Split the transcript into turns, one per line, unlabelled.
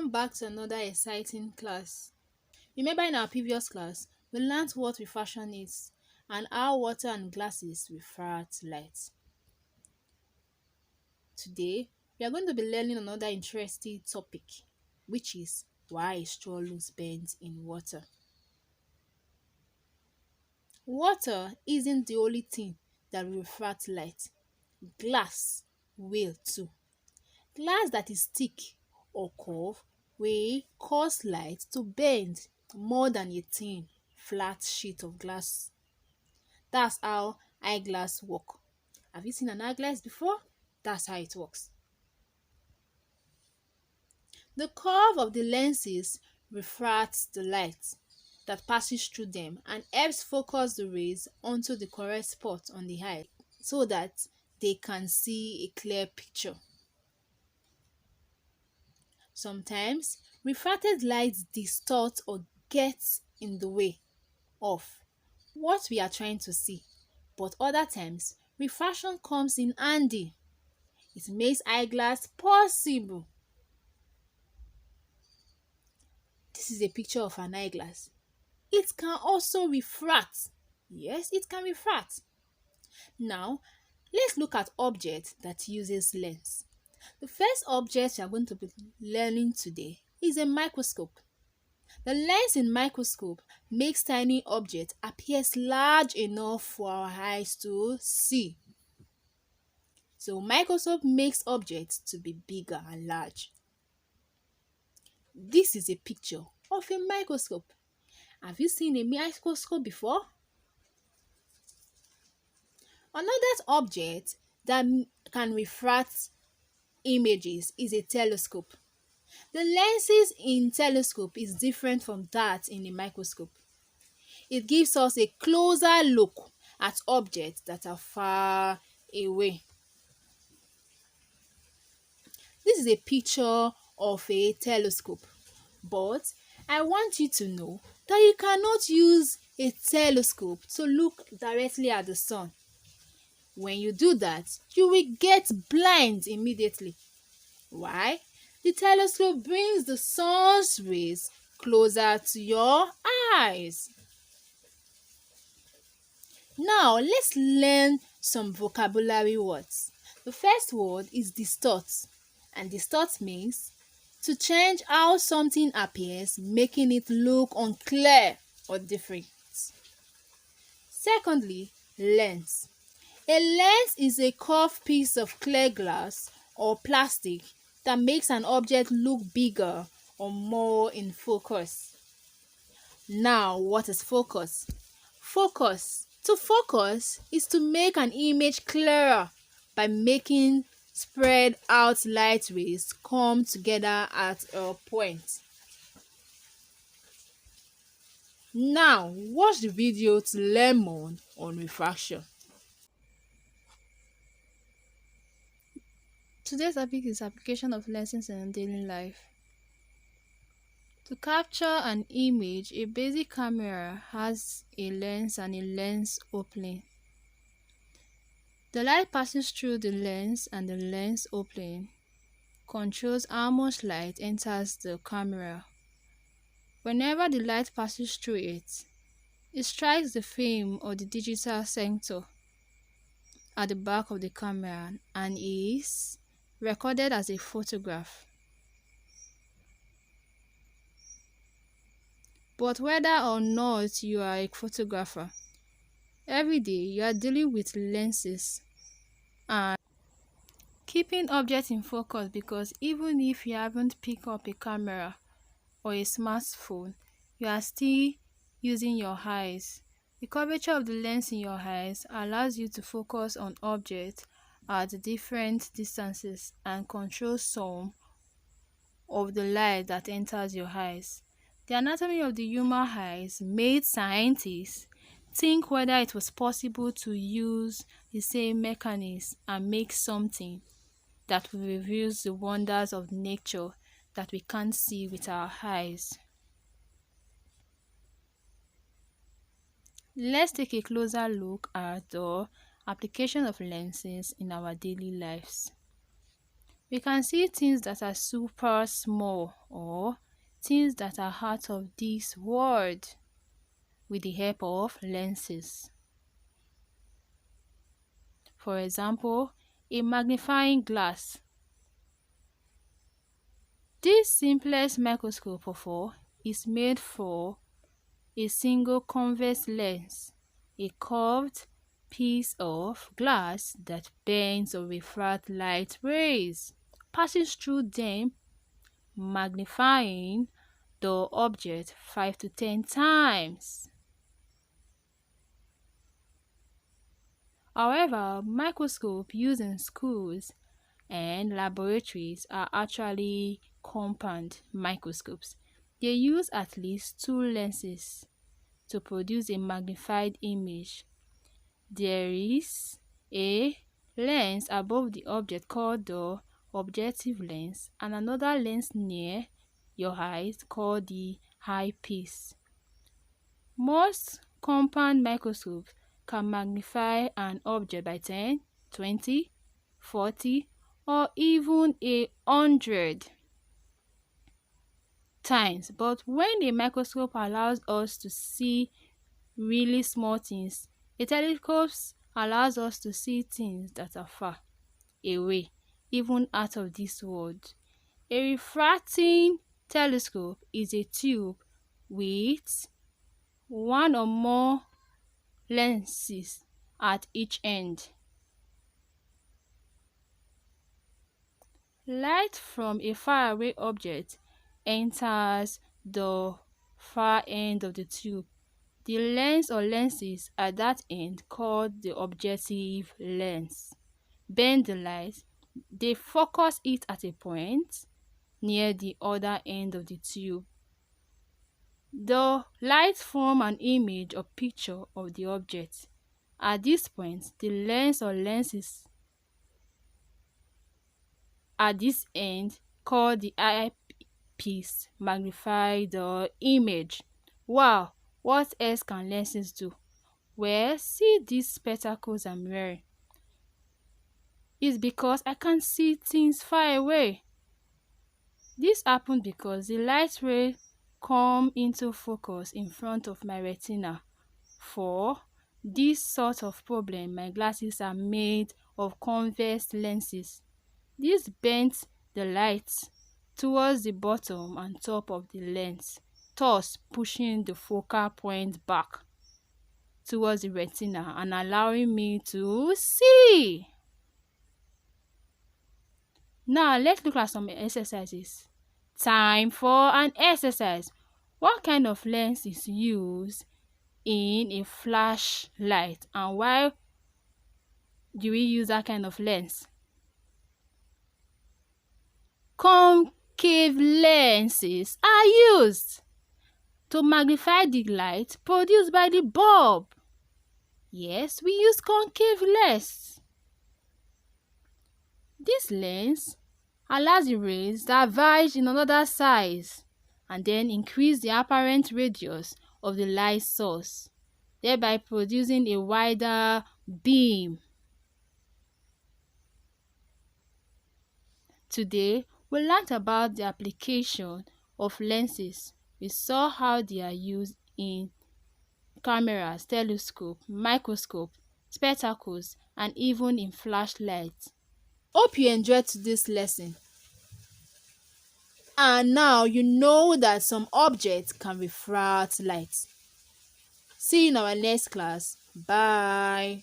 Welcome back to another exciting class. Remember in our previous class, we learned what refraction is and how water and glasses refract light. Today, we are going to be learning another interesting topic, which is why a straw looks bent in water. Water isn't the only thing that will refract light. Glass will too. Glass that is thick or curved will cause light to bend more than a thin, flat sheet of glass. That's how eyeglass work. Have you seen an eyeglass before? That's how it works. The curve of the lenses refracts the light that passes through them and helps focus the rays onto the correct spot on the eye so that they can see a clear picture. Sometimes, refracted light distorts or gets in the way of what we are trying to see, but other times, refraction comes in handy. It makes eyeglass possible. This is a picture of an eyeglass. It can also refract. Yes, it can refract. Now, let's look at objects that uses lens. The first object we are going to be learning today is a microscope. The lens in microscope makes tiny objects appear large enough for our eyes to see. So microscope makes objects to be bigger and large. This is a picture of a microscope. Have you seen a microscope before? Another object that can refract images is a telescope. The lenses in telescope is different from that in a microscope. It gives us a closer look at objects that are far away. This is a picture of a telescope, but I want you to know that you cannot use a telescope to look directly at the sun. When you do that, you will get blind immediately. Why? The telescope brings the sun's rays closer to your eyes. Now, let's learn some vocabulary words. The first word is distort, and distort means to change how something appears, making it look unclear or different. Secondly, lens. A lens is a curved piece of clear glass or plastic that makes an object look bigger or more in focus. Now, what is focus? Focus. To focus is to make an image clearer by making spread out light rays come together at a point. Now, watch the video to learn more on refraction. Today's topic is application of lenses in daily life. To capture an image, a basic camera has a lens and a lens opening. The light passes through the lens and the lens opening controls how much light enters the camera. Whenever the light passes through it, it strikes the film or the digital sensor at the back of the camera and is recorded as a photograph. But whether or not you are a photographer, every day you are dealing with lenses and keeping objects in focus, because even if you haven't picked up a camera or a smartphone, you are still using your eyes. The curvature of the lens in your eyes allows you to focus on objects at different distances and control some of the light that enters your eyes. The anatomy of the human eyes made scientists think whether it was possible to use the same mechanism and make something that will reveal the wonders of nature that we can't see with our eyes. Let's take a closer look at the application of lenses in our daily lives. We can see things that are super small or things that are out of this world with the help of lenses. For example, a magnifying glass. This simplest microscope of all is made for a single convex lens, a curved piece of glass that bends or refracts light rays, passing through them, magnifying the object 5 to 10 times. However, microscopes used in schools and laboratories are actually compound microscopes. They use at least two lenses to produce a magnified image. There is a lens above the object called the objective lens and another lens near your eyes called the eyepiece. Most compound microscopes can magnify an object by 10, 20, 40, or even 100 times. But when a microscope allows us to see really small things, a telescope allows us to see things that are far away, even out of this world. A refracting telescope is a tube with one or more lenses at each end. Light from a faraway object enters the far end of the tube. The lens or lenses at that end, called the objective lens, bend the light. They focus it at a point near the other end of the tube. The light forms an image or picture of the object. At this point, the lens or lenses at this end, called the eyepiece, magnify the image. Wow, what else can lenses do? Well, see these spectacles I'm wearing. It's because I can see things far away. This happens because the light ray come into focus in front of my retina. For this sort of problem, my glasses are made of convex lenses. This bends the light towards the bottom and top of the lens, thus pushing the focal point back towards the retina and allowing me to see. Now let's look at some exercises. Time for an exercise. What kind of lens is used in a flashlight and why do we use that kind of lens? Concave lenses are used to magnify the light produced by the bulb. Yes, we use concave lens. This lens allows the rays that diverge in another size and then increase the apparent radius of the light source, thereby producing a wider beam. Today, we learned about the application of lenses. We saw how they are used in cameras, telescopes, microscopes, spectacles, and even in flashlights. Hope you enjoyed today's lesson. And now you know that some objects can refract light. See you in our next class. Bye.